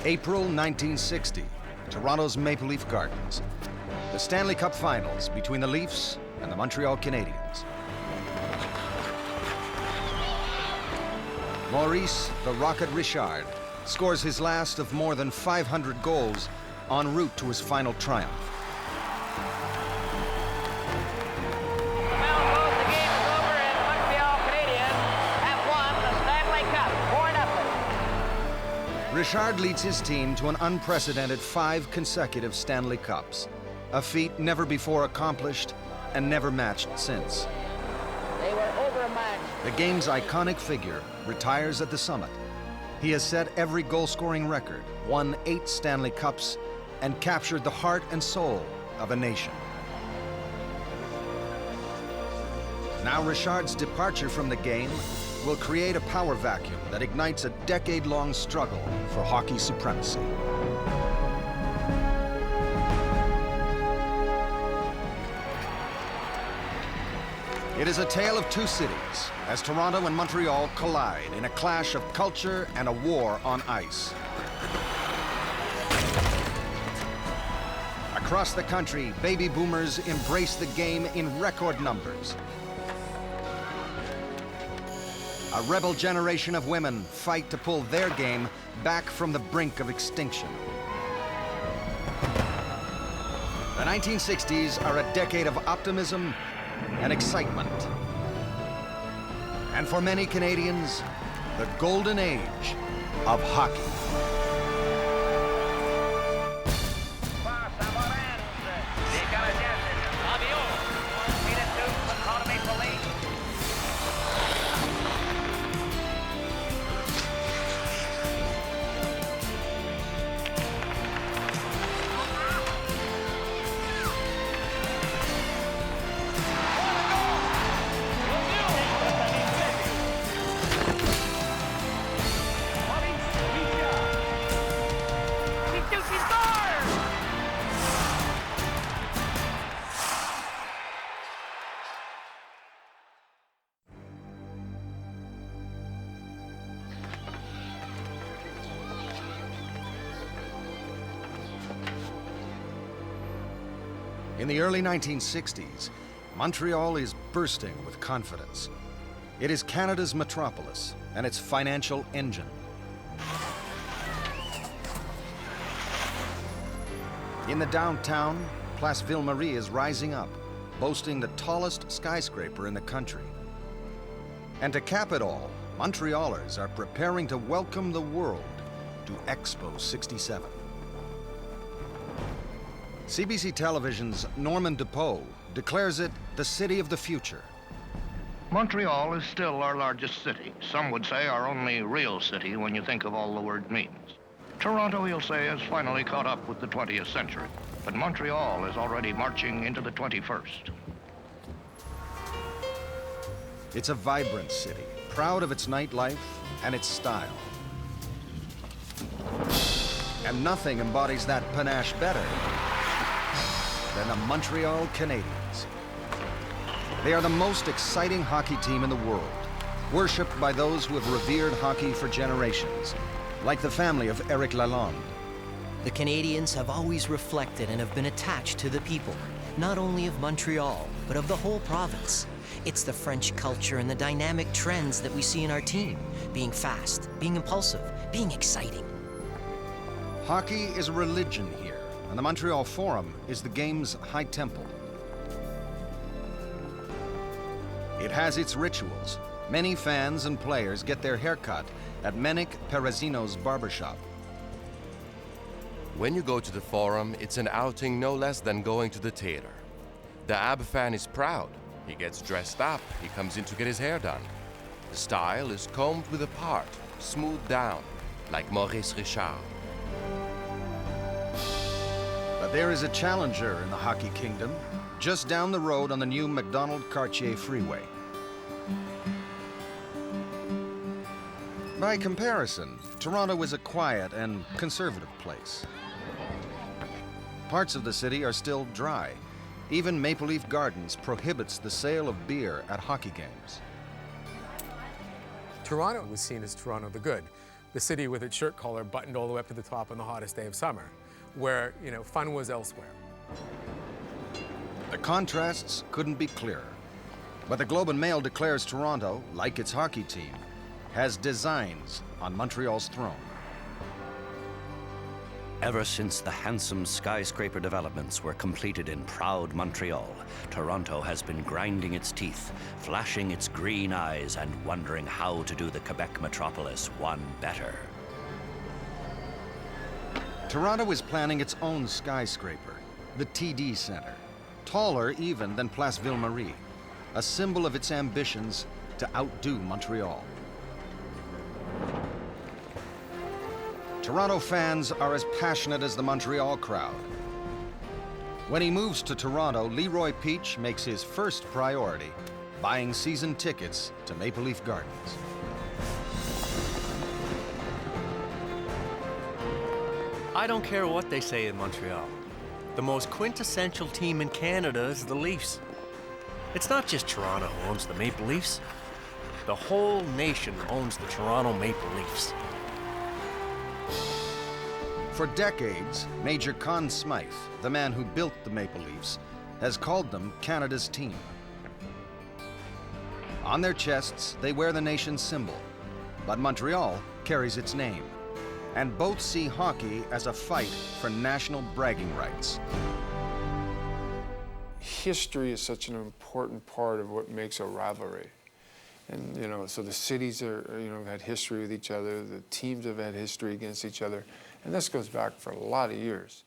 April 1960, Toronto's Maple Leaf Gardens. The Stanley Cup Finals between the Leafs and the Montreal Canadiens. Maurice "the Rocket" Richard scores his last of more than 500 goals en route to his final triumph. The bell goes, the game is over, and Montreal Canadiens have won the Stanley Cup 4-0. Richard leads his team to an unprecedented 5 consecutive Stanley Cups, a feat never before accomplished and never matched since. They were overmatched. The game's iconic figure retires at the summit. He has set every goal-scoring record, won 8 Stanley Cups, and captured the heart and soul of a nation. Now Richard's departure from the game will create a power vacuum that ignites a decade-long struggle for hockey supremacy. It is a tale of 2 cities as Toronto and Montreal collide in a clash of culture and a war on ice. Across the country, baby boomers embrace the game in record numbers. A rebel generation of women fight to pull their game back from the brink of extinction. The 1960s are a decade of optimism and excitement. And for many Canadians, the golden age of hockey. In the early 1960s, Montreal is bursting with confidence. It is Canada's metropolis and its financial engine. In the downtown, Place Ville-Marie is rising up, boasting the tallest skyscraper in the country. And to cap it all, Montrealers are preparing to welcome the world to Expo 67. CBC Television's Norman DePoe declares it the city of the future. Montreal is still our largest city. Some would say our only real city when you think of all the word means. Toronto, he'll say, has finally caught up with the 20th century, but Montreal is already marching into the 21st. It's a vibrant city, proud of its nightlife and its style. And nothing embodies that panache better than the Montreal Canadiens. They are the most exciting hockey team in the world, worshipped by those who have revered hockey for generations, like the family of Eric Lalonde. The Canadiens have always reflected and have been attached to the people, not only of Montreal, but of the whole province. It's the French culture and the dynamic trends that we see in our team, being fast, being impulsive, being exciting. Hockey is a religion here, and the Montreal Forum is the game's high temple. It has its rituals. Many fans and players get their haircut at Menik Perezzino's barbershop. When you go to the Forum, it's an outing no less than going to the theater. The AB fan is proud. He gets dressed up. He comes in to get his hair done. The style is combed with a part, smoothed down, like Maurice Richard. But there is a challenger in the hockey kingdom, just down the road on the new McDonald-Cartier freeway. By comparison, Toronto is a quiet and conservative place. Parts of the city are still dry. Even Maple Leaf Gardens prohibits the sale of beer at hockey games. Toronto was seen as Toronto the Good, the city with its shirt collar buttoned all the way up to the top on the hottest day of summer, where, you know, fun was elsewhere. The contrasts couldn't be clearer. But the Globe and Mail declares Toronto, like its hockey team, has designs on Montreal's throne. Ever since the handsome skyscraper developments were completed in proud Montreal, Toronto has been grinding its teeth, flashing its green eyes, and wondering how to do the Quebec metropolis one better. Toronto is planning its own skyscraper, the TD Centre, taller even than Place Ville-Marie, a symbol of its ambitions to outdo Montreal. Toronto fans are as passionate as the Montreal crowd. When he moves to Toronto, Leroy Peach makes his first priority buying season tickets to Maple Leaf Gardens. I don't care what they say in Montreal. The most quintessential team in Canada is the Leafs. It's not just Toronto who owns the Maple Leafs. The whole nation owns the Toronto Maple Leafs. For decades, Major Conn Smythe, the man who built the Maple Leafs, has called them Canada's team. On their chests, they wear the nation's symbol, but Montreal carries its name. And both see hockey as a fight for national bragging rights. History is such an important part of what makes a rivalry. And, you know, so the cities have had history with each other, the teams have had history against each other, and this goes back for a lot of years.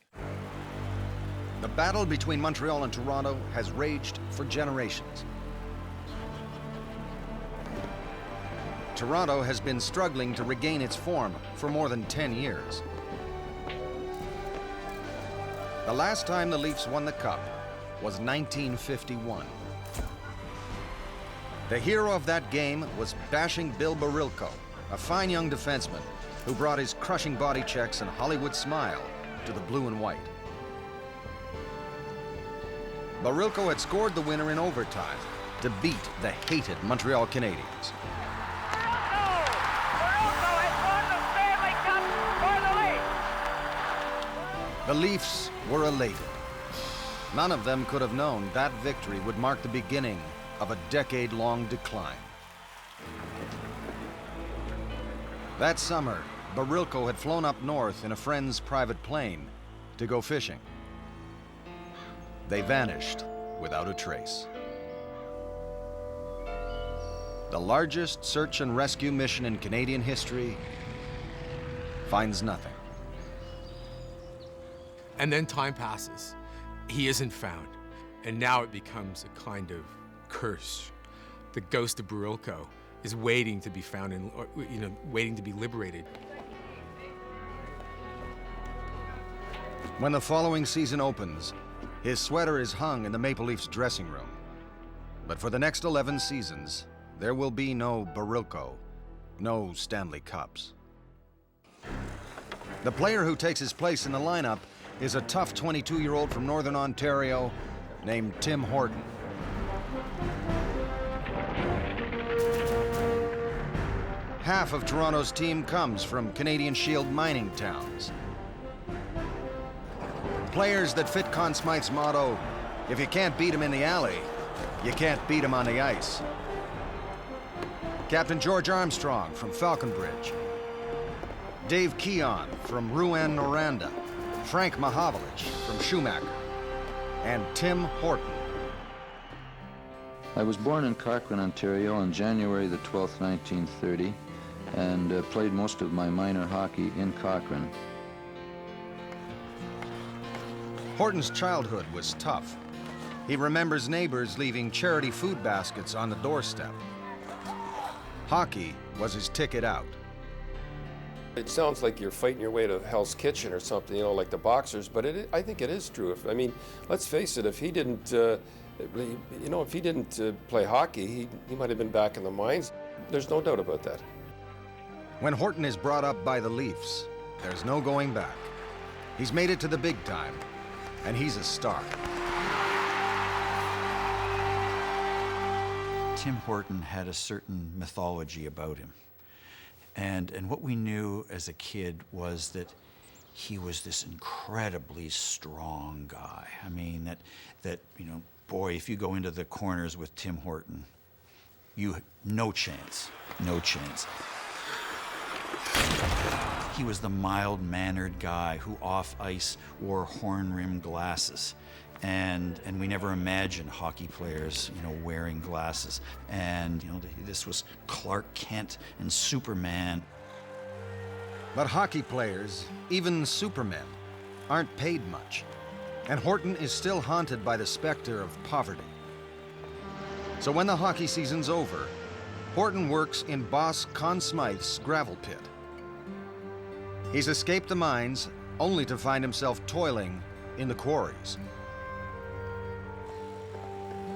The battle between Montreal and Toronto has raged for generations. Toronto has been struggling to regain its form for more than 10 years. The last time the Leafs won the Cup was 1951. The hero of that game was Bashing Bill Barilko, a fine young defenseman who brought his crushing body checks and Hollywood smile to the blue and white. Barilko had scored the winner in overtime to beat the hated Montreal Canadiens. The Leafs were elated. None of them could have known that victory would mark the beginning of a decade-long decline. That summer, Barilko had flown up north in a friend's private plane to go fishing. They vanished without a trace. The largest search and rescue mission in Canadian history finds nothing. And then time passes. He isn't found. And now it becomes a kind of curse. The ghost of Barilko is waiting to be found and, waiting to be liberated. When the following season opens, his sweater is hung in the Maple Leafs dressing room. But for the next 11 seasons, there will be no Barilko, no Stanley Cups. The player who takes his place in the lineup is a tough 22-year-old from Northern Ontario named Tim Horton. Half of Toronto's team comes from Canadian Shield mining towns. Players that fit Conn Smythe's motto, if you can't beat him in the alley, you can't beat him on the ice. Captain George Armstrong from Falconbridge. Dave Keon from Rouen-Noranda. Frank Mahavlich from Schumacher. And Tim Horton. I was born in Cochrane, Ontario on January the 12th, 1930, and played most of my minor hockey in Cochrane. Horton's childhood was tough. He remembers neighbors leaving charity food baskets on the doorstep. Hockey was his ticket out. It sounds like you're fighting your way to Hell's Kitchen or something, like the boxers, but I think it is true. I mean, let's face it, if he didn't, play hockey, he might have been back in the mines. There's no doubt about that. When Horton is brought up by the Leafs, there's no going back. He's made it to the big time, and he's a star. Tim Horton had a certain mythology about him. And what we knew as a kid was that he was this incredibly strong guy. I mean, that you know, boy, if you go into the corners with Tim Horton, no chance, no chance. He was the mild-mannered guy who off ice wore horn-rimmed glasses. And we never imagined hockey players, you know, wearing glasses. And, you know, this was Clark Kent and Superman. But hockey players, even supermen, aren't paid much. And Horton is still haunted by the specter of poverty. So when the hockey season's over, Horton works in boss Conn Smythe's gravel pit. He's escaped the mines only to find himself toiling in the quarries.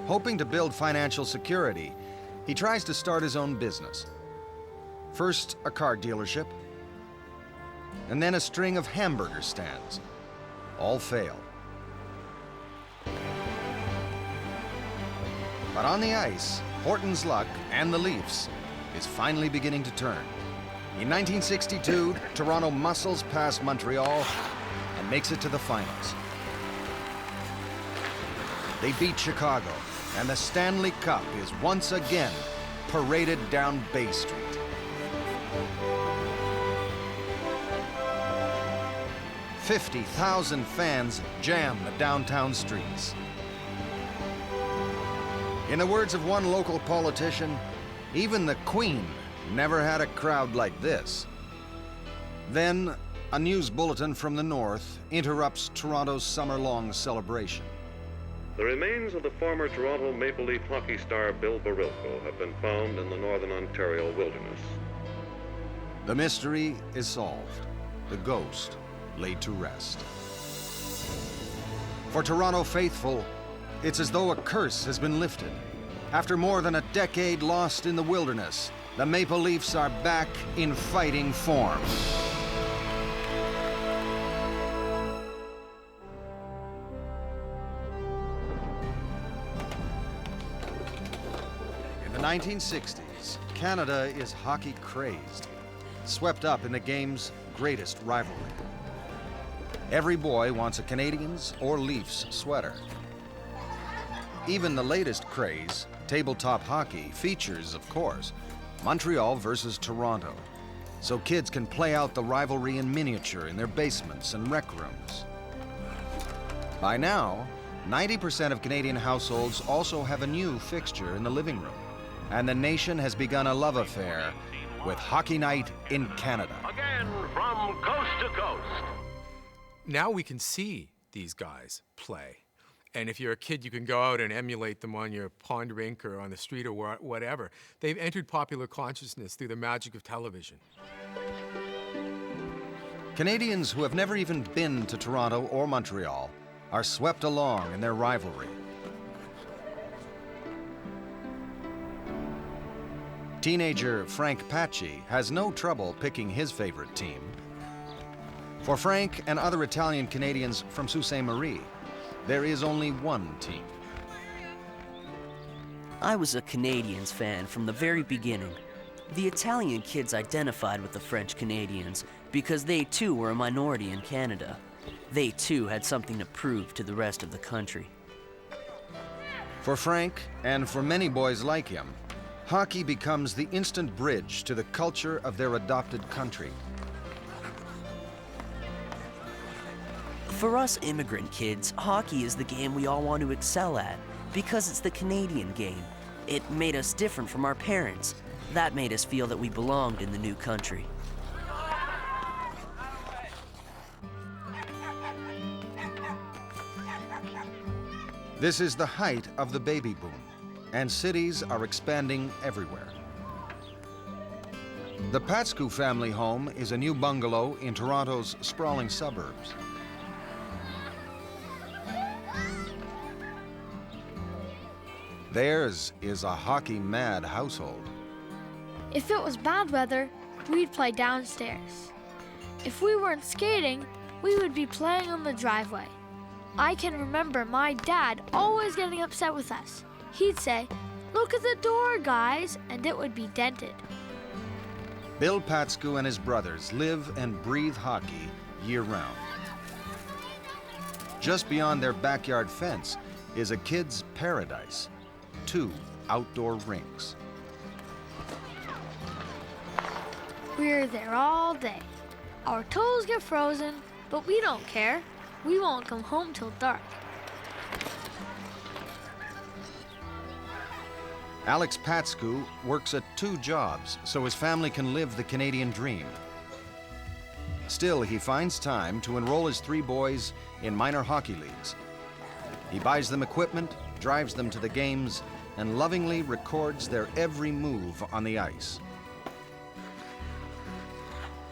Hoping to build financial security, he tries to start his own business. First, a car dealership, and then a string of hamburger stands. All fail. But on the ice, Horton's luck and the Leafs is finally beginning to turn. In 1962, Toronto muscles past Montreal and makes it to the finals. They beat Chicago, and the Stanley Cup is once again paraded down Bay Street. "50,000 fans jam the downtown streets. In the words of one local politician, even the Queen never had a crowd like this. Then, a news bulletin from the north interrupts Toronto's summer-long celebration. The remains of the former Toronto Maple Leaf hockey star Bill Barilko have been found in the northern Ontario wilderness. The mystery is solved. The ghost laid to rest. For Toronto faithful, it's as though a curse has been lifted. After more than a decade lost in the wilderness, the Maple Leafs are back in fighting form. In the 1960s, Canada is hockey crazed, swept up in the game's greatest rivalry. Every boy wants a Canadiens or Leafs sweater. Even the latest craze, tabletop hockey, features, of course, Montreal versus Toronto, so kids can play out the rivalry in miniature in their basements and rec rooms. By now, 90% of Canadian households also have a new fixture in the living room, and the nation has begun a love affair with Hockey Night in Canada. Again, from coast to coast. Now we can see these guys play. And if you're a kid, you can go out and emulate them on your pond rink or on the street or whatever. They've entered popular consciousness through the magic of television. Canadians who have never even been to Toronto or Montreal are swept along in their rivalry. Teenager Frank Pacci has no trouble picking his favorite team. For Frank and other Italian Canadians from Sault Ste. Marie, there is only one team. I was a Canadiens fan from the very beginning. The Italian kids identified with the French Canadiens because they too were a minority in Canada. They too had something to prove to the rest of the country. For Frank, and for many boys like him, hockey becomes the instant bridge to the culture of their adopted country. For us immigrant kids, hockey is the game we all want to excel at because it's the Canadian game. It made us different from our parents. That made us feel that we belonged in the new country. This is the height of the baby boom, and cities are expanding everywhere. The Patsku family home is a new bungalow in Toronto's sprawling suburbs. Theirs is a hockey-mad household. If it was bad weather, we'd play downstairs. If we weren't skating, we would be playing on the driveway. I can remember my dad always getting upset with us. He'd say, "Look at the door, guys," and it would be dented. Bill Patskou and his brothers live and breathe hockey year-round. Just beyond their backyard fence is a kid's paradise, 2 outdoor rinks. We're there all day. Our toes get frozen, but we don't care. We won't come home till dark. Alex Patskou works at 2 jobs so his family can live the Canadian dream. Still, he finds time to enroll his 3 boys in minor hockey leagues. He buys them equipment, drives them to the games, and lovingly records their every move on the ice.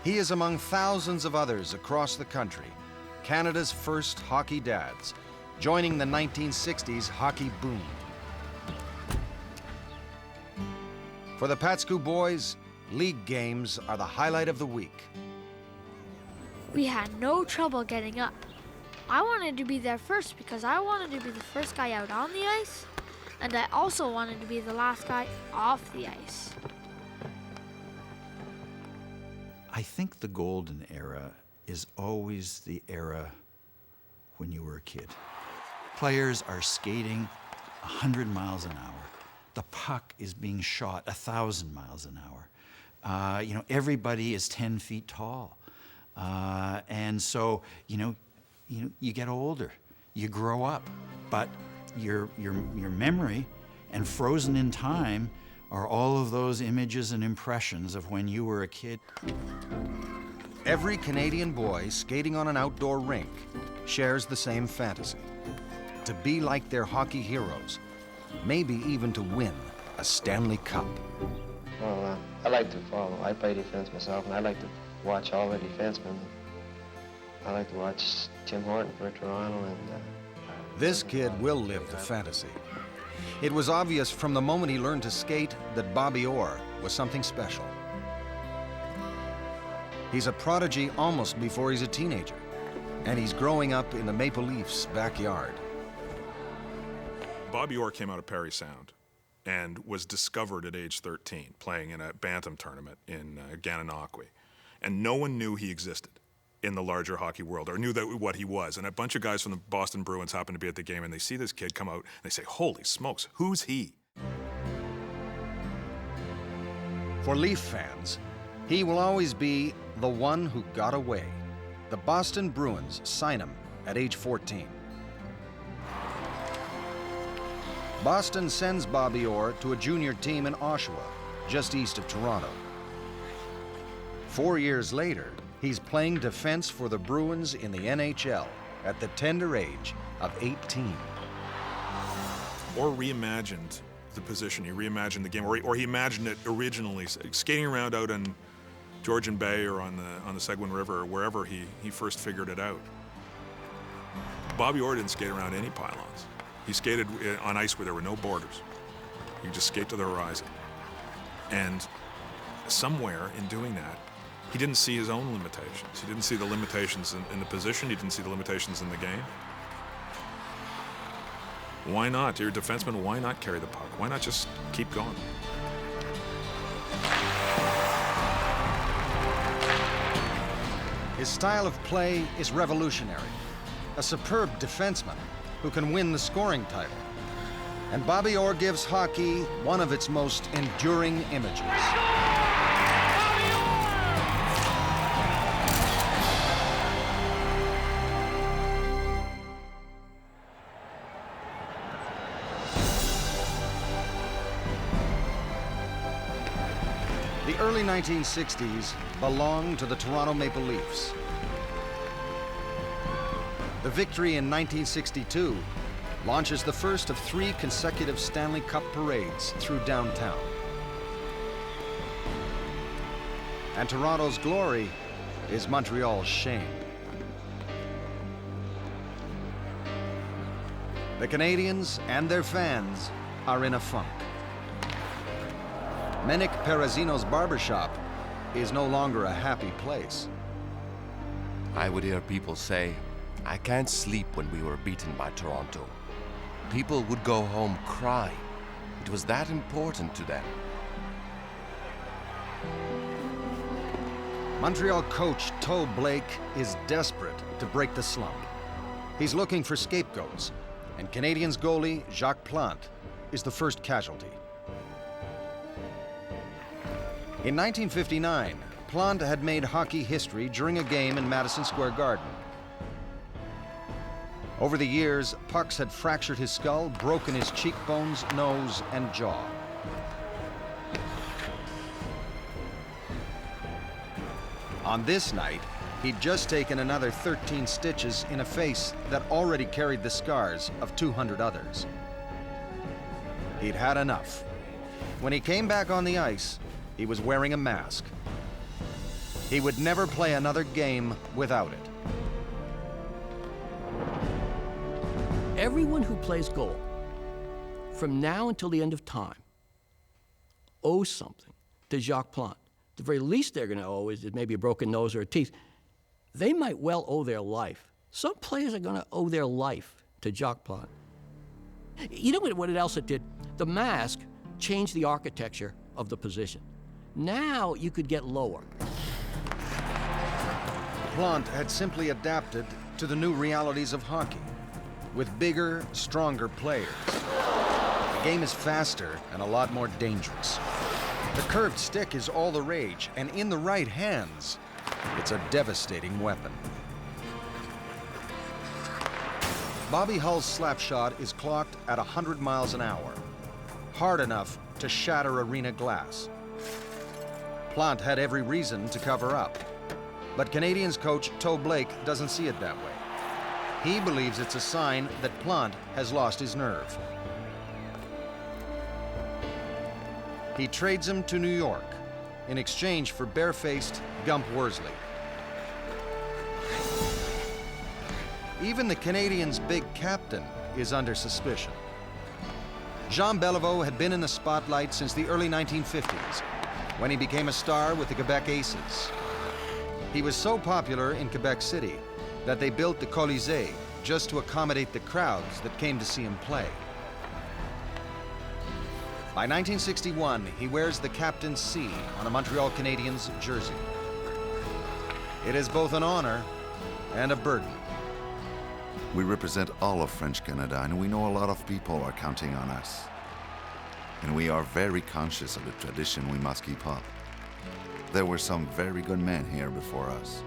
He is among thousands of others across the country, Canada's first hockey dads, joining the 1960s hockey boom. For the Patskou boys, league games are the highlight of the week. We had no trouble getting up. I wanted to be there first because I wanted to be the first guy out on the ice, and I also wanted to be the last guy off the ice. I think the golden era is always the era when you were a kid. Players are skating 100 miles an hour. The puck is being shot 1,000 miles an hour. Everybody is 10 feet tall. And so, you get older, you grow up, but your memory and frozen in time are all of those images and impressions of when you were a kid. Every Canadian boy skating on an outdoor rink shares the same fantasy: to be like their hockey heroes, maybe even to win a Stanley Cup. Well, I like to follow. I play defense myself, and I like to watch all the defensemen. I like to watch Tim Horton for Toronto and... This kid will live the fantasy. It was obvious from the moment he learned to skate that Bobby Orr was something special. He's a prodigy almost before he's a teenager, and he's growing up in the Maple Leafs' backyard. Bobby Orr came out of Parry Sound and was discovered at age 13 playing in a bantam tournament in Gananoque. And no one knew he existed in the larger hockey world or knew what he was. And a bunch of guys from the Boston Bruins happened to be at the game, and they see this kid come out and they say, "Holy smokes, who's he?" For Leaf fans, he will always be the one who got away. The Boston Bruins sign him at age 14. Boston sends Bobby Orr to a junior team in Oshawa, just east of Toronto. 4 years later, he's playing defense for the Bruins in the NHL at the tender age of 18. Or reimagined the position, he reimagined the game, or he imagined it originally, skating around out on Georgian Bay or on the Seguin River or wherever he first figured it out. Bobby Orr didn't skate around any pylons. He skated on ice where there were no borders. You just skate to the horizon. And somewhere in doing that, he didn't see his own limitations. He didn't see the limitations in the position. He didn't see the limitations in the game. Why not? You're a defenseman, why not carry the puck? Why not just keep going? His style of play is revolutionary. A superb defenseman who can win the scoring title. And Bobby Orr gives hockey one of its most enduring images. The early 1960s belonged to the Toronto Maple Leafs. The victory in 1962 launches the first of 3 consecutive Stanley Cup parades through downtown. And Toronto's glory is Montreal's shame. The Canadiens and their fans are in a funk. Menik Perazino's barbershop is no longer a happy place. I would hear people say, "I can't sleep when we were beaten by Toronto." People would go home crying. It was that important to them. Montreal coach Toe Blake is desperate to break the slump. He's looking for scapegoats, and Canadiens goalie Jacques Plante is the first casualty. In 1959, Plante had made hockey history during a game in Madison Square Garden. Over the years, pucks had fractured his skull, broken his cheekbones, nose, and jaw. On this night, he'd just taken another 13 stitches in a face that already carried the scars of 200 others. He'd had enough. When he came back on the ice, he was wearing a mask. He would never play another game without it. Everyone who plays goal, from now until the end of time, owes something to Jacques Plante. The very least they're going to owe is maybe a broken nose or a teeth. They might well owe their life. Some players are going to owe their life to Jacques Plante. You know what else it did? The mask changed the architecture of the position. Now you could get lower. Plante had simply adapted to the new realities of hockey, with bigger, stronger players. The game is faster and a lot more dangerous. The curved stick is all the rage, and in the right hands, it's a devastating weapon. Bobby Hull's slap shot is clocked at 100 miles an hour, hard enough to shatter arena glass. Plante had every reason to cover up, but Canadiens coach Toe Blake doesn't see it that way. He believes it's a sign that Plante has lost his nerve. He trades him to New York in exchange for barefaced Gump Worsley. Even the Canadiens' big captain is under suspicion. Jean Béliveau had been in the spotlight since the early 1950s, when he became a star with the Quebec Aces. He was so popular in Quebec City that they built the Colisée just to accommodate the crowds that came to see him play. By 1961, he wears the captain's C on a Montreal Canadiens jersey. It is both an honor and a burden. We represent all of French Canada, and we know a lot of people are counting on us. And we are very conscious of the tradition we must keep up. There were some very good men here before us.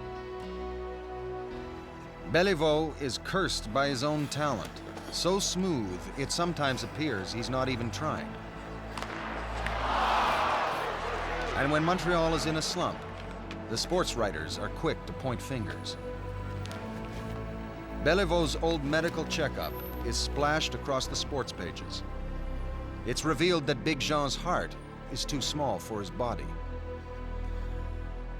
Béliveau is cursed by his own talent, so smooth it sometimes appears he's not even trying. And when Montreal is in a slump, the sports writers are quick to point fingers. Béliveau's old medical checkup is splashed across the sports pages. It's revealed that Big Jean's heart is too small for his body.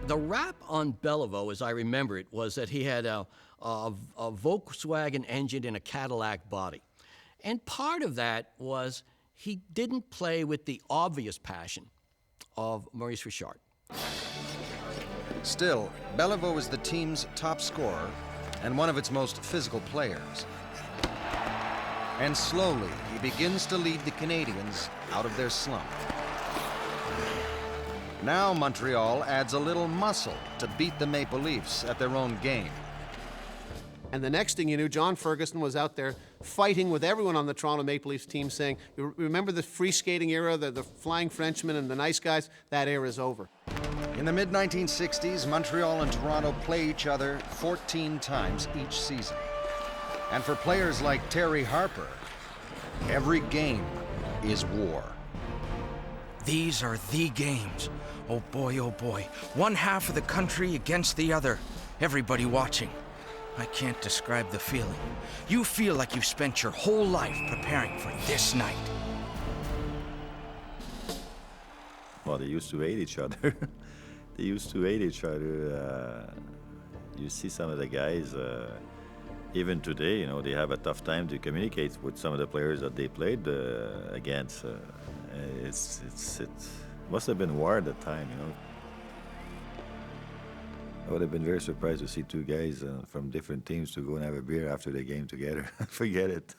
The rap on Béliveau, as I remember it, was that he had a Volkswagen engine and a Cadillac body. And part of that was he didn't play with the obvious passion of Maurice Richard. Still, Béliveau is the team's top scorer and one of its most physical players. And slowly, he begins to lead the Canadiens out of their slump. Now Montreal adds a little muscle to beat the Maple Leafs at their own game. And the next thing you knew, John Ferguson was out there fighting with everyone on the Toronto Maple Leafs team, saying, you remember the free skating era, the flying Frenchmen and the nice guys? That era is over. In the mid-1960s, Montreal and Toronto play each other 14 times each season. And for players like Terry Harper, every game is war. These are the games. Oh boy, one half of the country against the other. Everybody watching. I can't describe the feeling. You feel like you've spent your whole life preparing for this night. Well, they used to hate each other. They used to hate each other. You see some of the guys, even today, you know, they have a tough time to communicate with some of the players that they played against. It must have been war at the time, you know. I would have been very surprised to see two guys from different teams to go and have a beer after the game together. Forget it.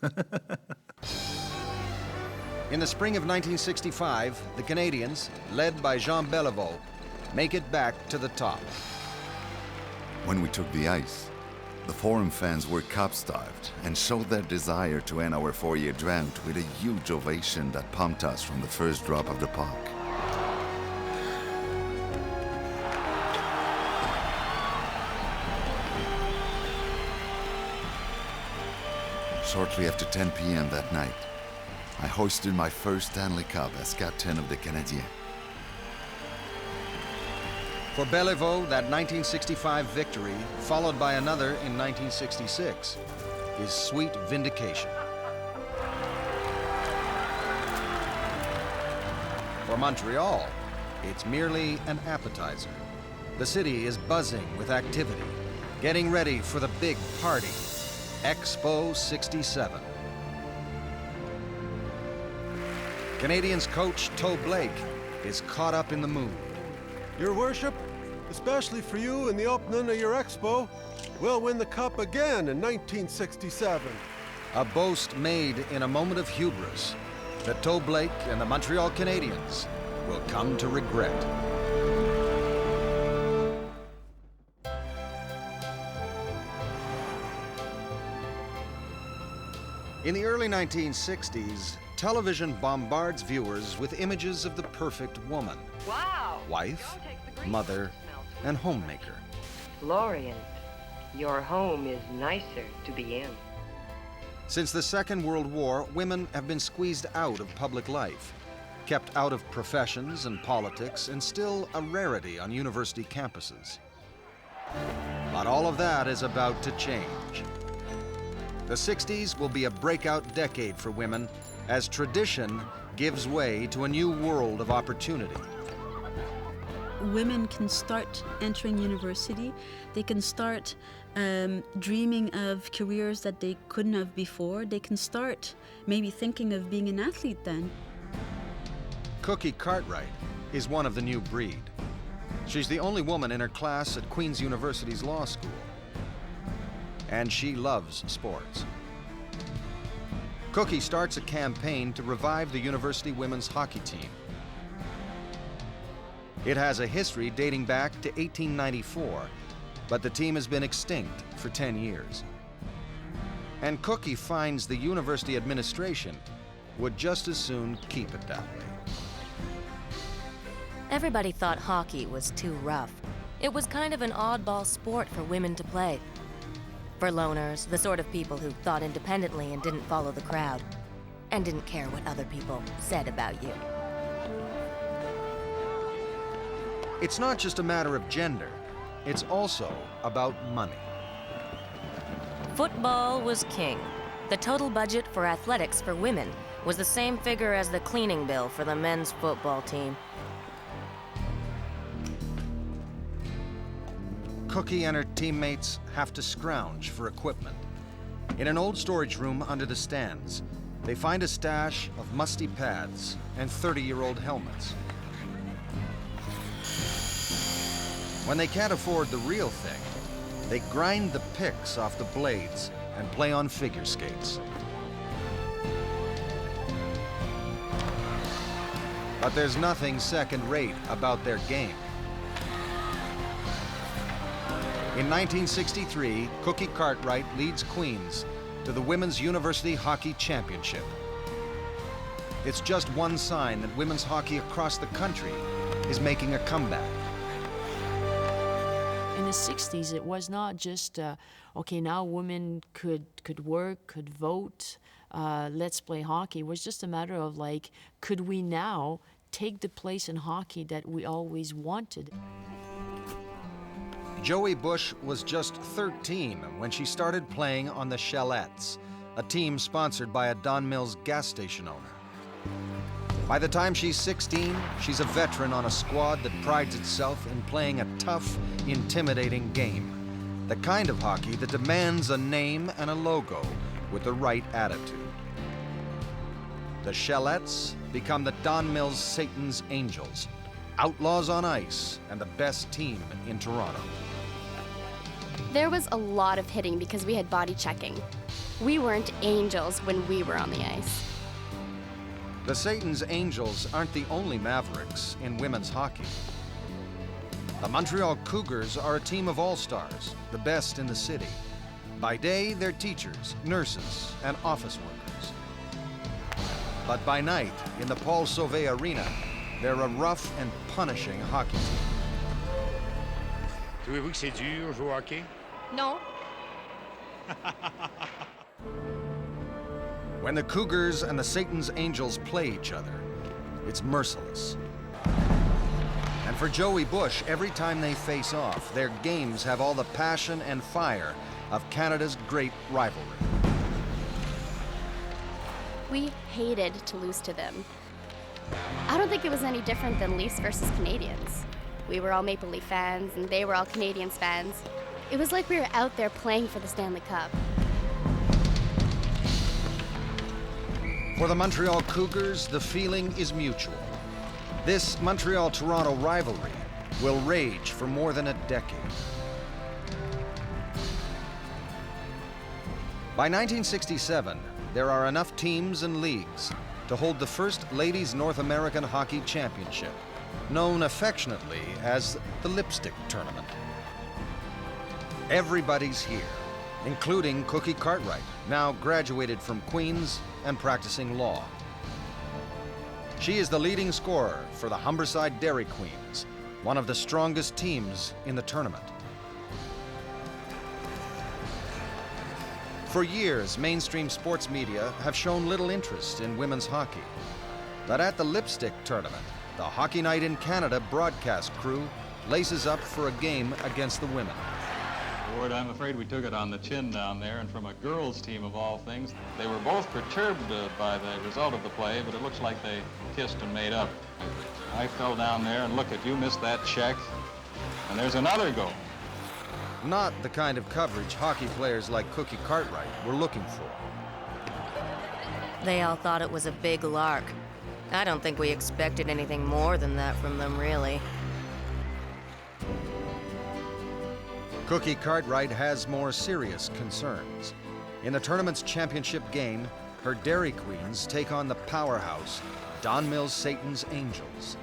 In the spring of 1965, the Canadiens, led by Jean Béliveau, make it back to the top. When we took the ice, the foreign fans were cup-starved and showed their desire to end our 4-year drought with a huge ovation that pumped us from the first drop of the puck. Shortly after 10 p.m. that night, I hoisted my first Stanley Cup as captain of the Canadiens. For Béliveau, that 1965 victory, followed by another in 1966, is sweet vindication. For Montreal, it's merely an appetizer. The city is buzzing with activity, getting ready for the big party, Expo 67. Canadiens coach Toe Blake is caught up in the mood. Your worship, especially for you in the opening of your expo, we'll win the cup again in 1967. A boast made in a moment of hubris that Toe Blake and the Montreal Canadiens will come to regret. In the early 1960s, television bombards viewers with images of the perfect woman. Wow! Wife, mother, and homemaker. Lorient, your home is nicer to be in. Since the Second World War, women have been squeezed out of public life, kept out of professions and politics, and still a rarity on university campuses. But all of that is about to change. The 60s will be a breakout decade for women as tradition gives way to a new world of opportunity. Women can start entering university. They can start dreaming of careers that they couldn't have before. They can start maybe thinking of being an athlete then. Cookie Cartwright is one of the new breed. She's the only woman in her class at Queen's University's law school. And she loves sports. Cookie starts a campaign to revive the university women's hockey team. It has a history dating back to 1894, but the team has been extinct for 10 years. And Cookie finds the university administration would just as soon keep it that way. Everybody thought hockey was too rough. It was kind of an oddball sport for women to play. For loners, the sort of people who thought independently and didn't follow the crowd, and didn't care what other people said about you. It's not just a matter of gender, it's also about money. Football was king. The total budget for athletics for women was the same figure as the cleaning bill for the men's football team. Cookie and her teammates have to scrounge for equipment. In an old storage room under the stands, they find a stash of musty pads and 30-year-old helmets. When they can't afford the real thing, they grind the picks off the blades and play on figure skates. But there's nothing second-rate about their game. In 1963, Cookie Cartwright leads Queens to the Women's University Hockey Championship. It's just one sign that women's hockey across the country is making a comeback. In the 60s, it was not just, okay, now women could work, could vote, let's play hockey. It was just a matter of like, could we now take the place in hockey that we always wanted? Joey Bush was just 13 when she started playing on the Shellettes, a team sponsored by a Don Mills gas station owner. By the time she's 16, she's a veteran on a squad that prides itself in playing a tough, intimidating game. The kind of hockey that demands a name and a logo with the right attitude. The Shellettes become the Don Mills Satan's Angels, outlaws on ice and the best team in Toronto. There was a lot of hitting because we had body checking. We weren't angels when we were on the ice. The Satan's Angels aren't the only Mavericks in women's hockey. The Montreal Cougars are a team of all-stars, the best in the city. By day, they're teachers, nurses, and office workers. But by night, in the Paul Sauvé Arena, they're a rough and punishing hockey team. Trouvez-vous que c'est dur jouer au hockey? Non. When the Cougars and the Satan's Angels play each other, it's merciless. And for Joey Bush, every time they face off, their games have all the passion and fire of Canada's great rivalry. We hated to lose to them. I don't think it was any different than Leafs versus Canadiens. We were all Maple Leaf fans, and they were all Canadiens fans. It was like we were out there playing for the Stanley Cup. For the Montreal Cougars, the feeling is mutual. This Montreal-Toronto rivalry will rage for more than a decade. By 1967, there are enough teams and leagues to hold the first Ladies North American Hockey Championship, known affectionately as the Lipstick Tournament. Everybody's here, including Cookie Cartwright, now graduated from Queen's and practicing law. She is the leading scorer for the Humberside Dairy Queens, one of the strongest teams in the tournament. For years, mainstream sports media have shown little interest in women's hockey. But at the Lipstick Tournament, the Hockey Night in Canada broadcast crew laces up for a game against the women. Ward, I'm afraid we took it on the chin down there, and from a girls' team of all things, they were both perturbed by the result of the play, but it looks like they kissed and made up. I fell down there, and look, if you missed that check, and there's another goal. Not the kind of coverage hockey players like Cookie Cartwright were looking for. They all thought it was a big lark. I don't think we expected anything more than that from them, really. Cookie Cartwright has more serious concerns. In the tournament's championship game, her Dairy Queens take on the powerhouse Don Mills Satan's Angels.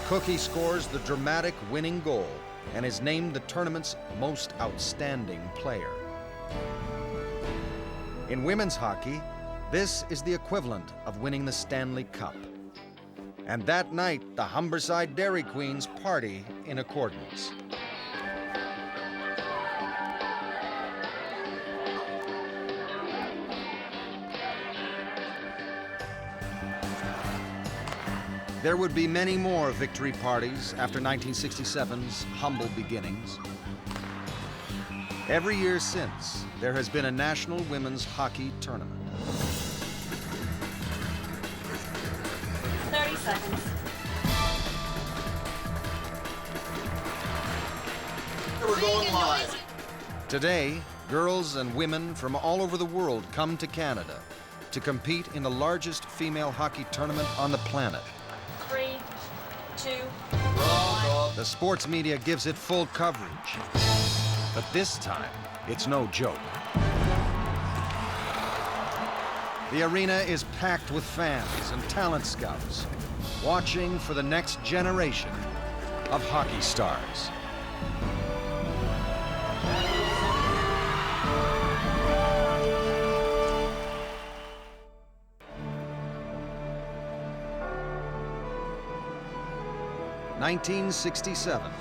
Cookie scores the dramatic winning goal and is named the tournament's most outstanding player. In women's hockey, this is the equivalent of winning the Stanley Cup. And that night, the Humberside Dairy Queens party in accordance. There would be many more victory parties after 1967's humble beginnings. Every year since, there has been a national women's hockey tournament. 30 seconds. We're going live. Today, girls and women from all over the world come to Canada to compete in the largest female hockey tournament on the planet. 3, 2, The sports media gives it full coverage. But this time, it's no joke. The arena is packed with fans and talent scouts, watching for the next generation of hockey stars. (1967).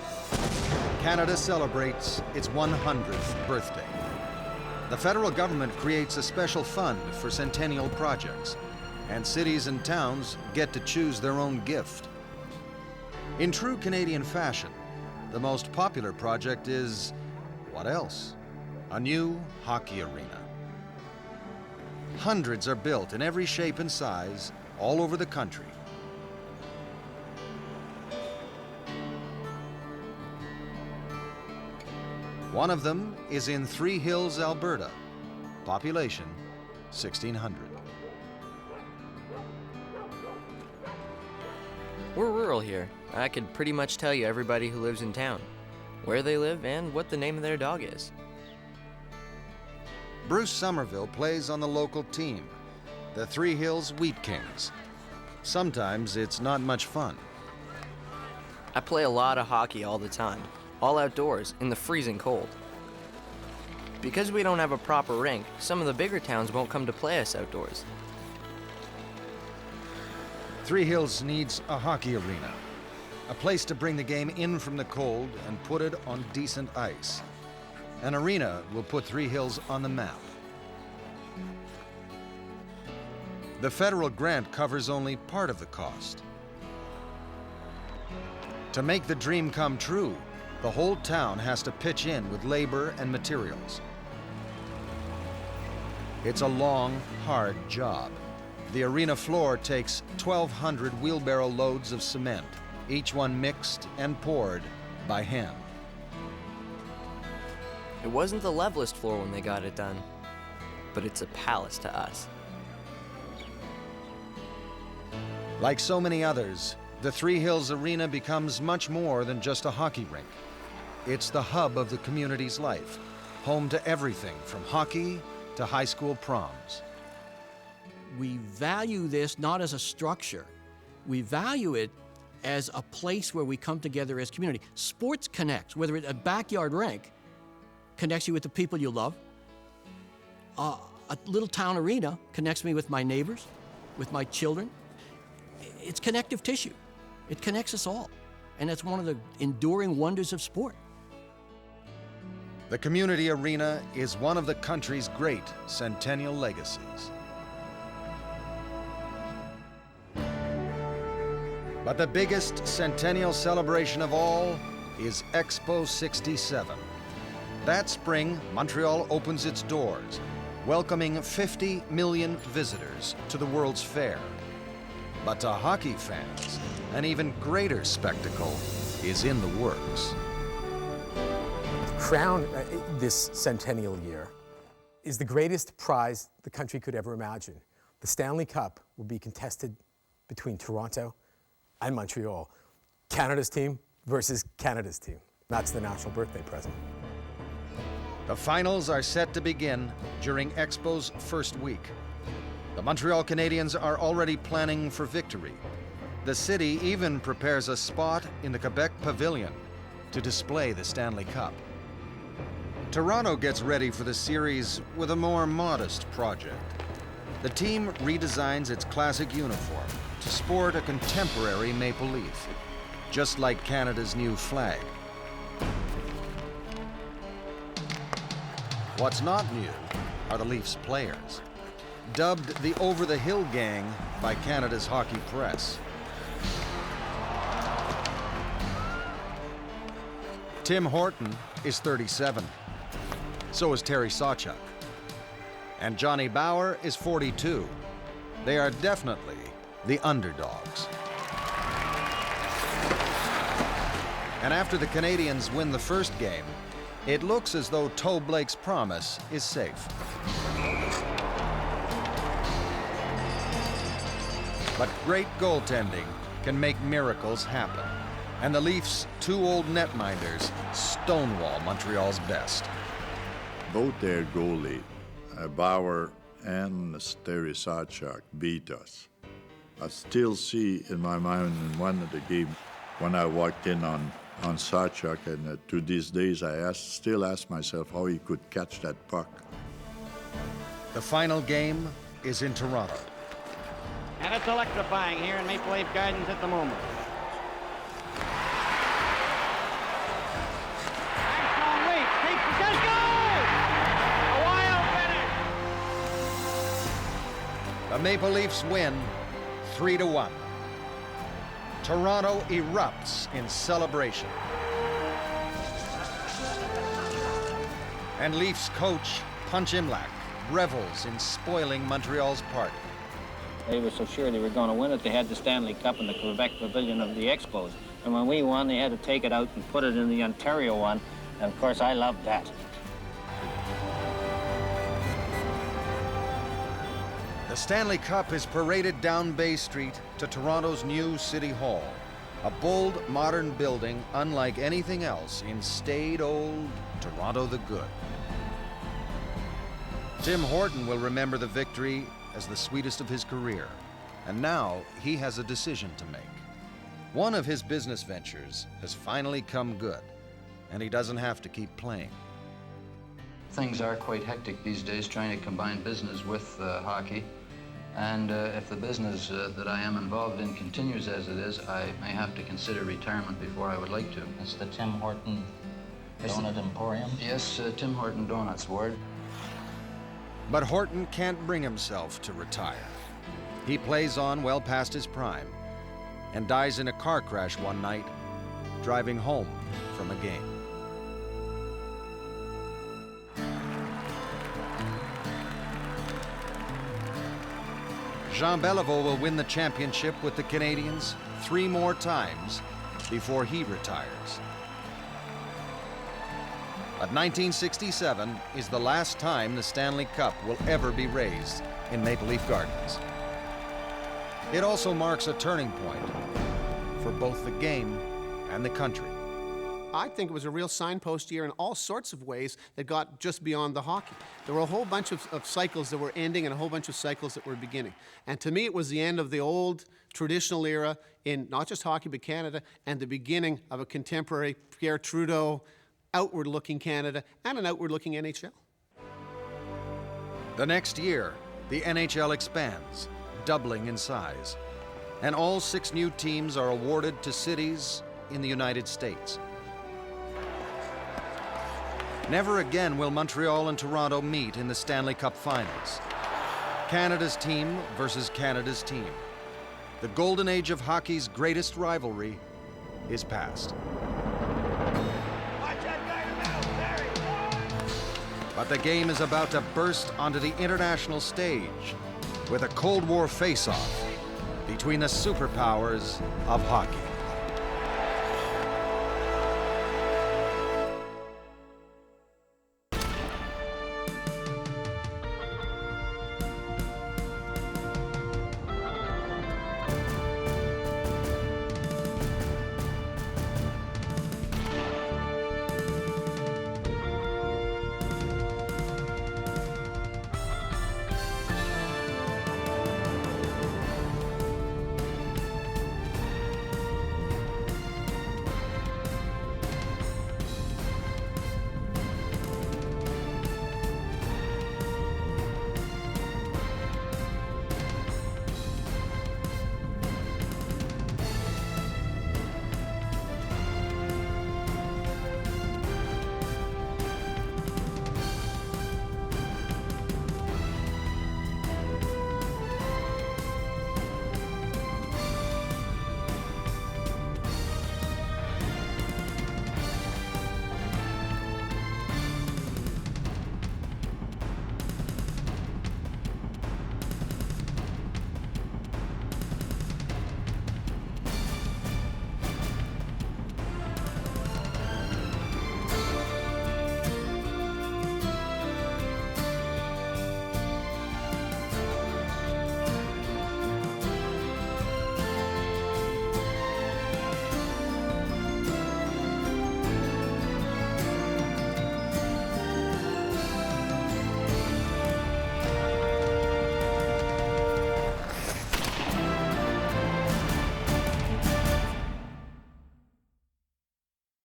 Canada celebrates its 100th birthday. The federal government creates a special fund for centennial projects, and cities and towns get to choose their own gift. In true Canadian fashion, the most popular project is, what else? A new hockey arena. Hundreds are built in every shape and size all over the country. One of them is in Three Hills, Alberta. Population, 1,600. We're rural here. I could pretty much tell you everybody who lives in town, where they live, and what the name of their dog is. Bruce Somerville plays on the local team, the Three Hills Wheat Kings. Sometimes it's not much fun. I play a lot of hockey all the time, all outdoors, in the freezing cold. Because we don't have a proper rink, some of the bigger towns won't come to play us outdoors. Three Hills needs a hockey arena, a place to bring the game in from the cold and put it on decent ice. An arena will put Three Hills on the map. The federal grant covers only part of the cost. To make the dream come true, the whole town has to pitch in with labor and materials. It's a long, hard job. The arena floor takes 1,200 wheelbarrow loads of cement, each one mixed and poured by hand. It wasn't the levelest floor when they got it done, but it's a palace to us. Like so many others, the Three Hills Arena becomes much more than just a hockey rink. It's the hub of the community's life, home to everything from hockey to high school proms. We value this not as a structure. We value it as a place where we come together as community. Sports connects, whether it's a backyard rink, connects you with the people you love. A little town arena connects me with my neighbors, with my children. It's connective tissue. It connects us all. And that's one of the enduring wonders of sport. The community arena is one of the country's great centennial legacies. But the biggest centennial celebration of all is Expo 67. That spring, Montreal opens its doors, welcoming 50 million visitors to the World's Fair. But to hockey fans, an even greater spectacle is in the works. Crown this centennial year is the greatest prize the country could ever imagine. The Stanley Cup will be contested between Toronto and Montreal. Canada's team versus Canada's team. That's the national birthday present. The finals are set to begin during Expo's first week. The Montreal Canadiens are already planning for victory. The city even prepares a spot in the Quebec Pavilion to display the Stanley Cup. Toronto gets ready for the series with a more modest project. The team redesigns its classic uniform to sport a contemporary maple leaf, just like Canada's new flag. What's not new are the Leafs players, dubbed the Over-the-Hill Gang by Canada's hockey press. Tim Horton is 37. So is Terry Sawchuk. And Johnny Bower is 42. They are definitely the underdogs. And after the Canadiens win the first game, it looks as though Toe Blake's promise is safe. But great goaltending can make miracles happen. And the Leafs' two old netminders stonewall Montreal's best. Both their goalie, Bauer and Terry Sawchuk, beat us. I still see in my mind in one of the games when I walked in on Sawchuk, and to these days I still ask myself how he could catch that puck. The final game is in Toronto. And it's electrifying here in Maple Leaf Gardens at the moment. The Maple Leafs win 3-1. Toronto erupts in celebration. And Leafs coach Punch Imlach revels in spoiling Montreal's party. They were so sure they were going to win it, they had the Stanley Cup in the Quebec Pavilion of the Expos. And when we won, they had to take it out and put it in the Ontario one. And of course, I loved that. The Stanley Cup is paraded down Bay Street to Toronto's new City Hall, a bold, modern building unlike anything else in staid old Toronto the Good. Tim Horton will remember the victory as the sweetest of his career, and now he has a decision to make. One of his business ventures has finally come good, and he doesn't have to keep playing. Things are quite hectic these days trying to combine business with hockey. And if the business that I am involved in continues as it is, I may have to consider retirement before I would like to. It's the Tim Horton Donut Emporium? Yes, Tim Horton Donuts, Ward. But Horton can't bring himself to retire. He plays on well past his prime and dies in a car crash one night, driving home from a game. Jean Béliveau will win the championship with the Canadiens 3 more times before he retires. But 1967 is the last time the Stanley Cup will ever be raised in Maple Leaf Gardens. It also marks a turning point for both the game and the country. I think it was a real signpost year in all sorts of ways that got just beyond the hockey. There were a whole bunch of cycles that were ending and a whole bunch of cycles that were beginning. And to me, it was the end of the old traditional era in not just hockey, but Canada, and the beginning of a contemporary Pierre Trudeau, outward-looking Canada, and an outward-looking NHL. The next year, the NHL expands, doubling in size, and all 6 new teams are awarded to cities in the United States. Never again will Montreal and Toronto meet in the Stanley Cup Finals. Canada's team versus Canada's team. The golden age of hockey's greatest rivalry is past. But the game is about to burst onto the international stage with a Cold War face-off between the superpowers of hockey.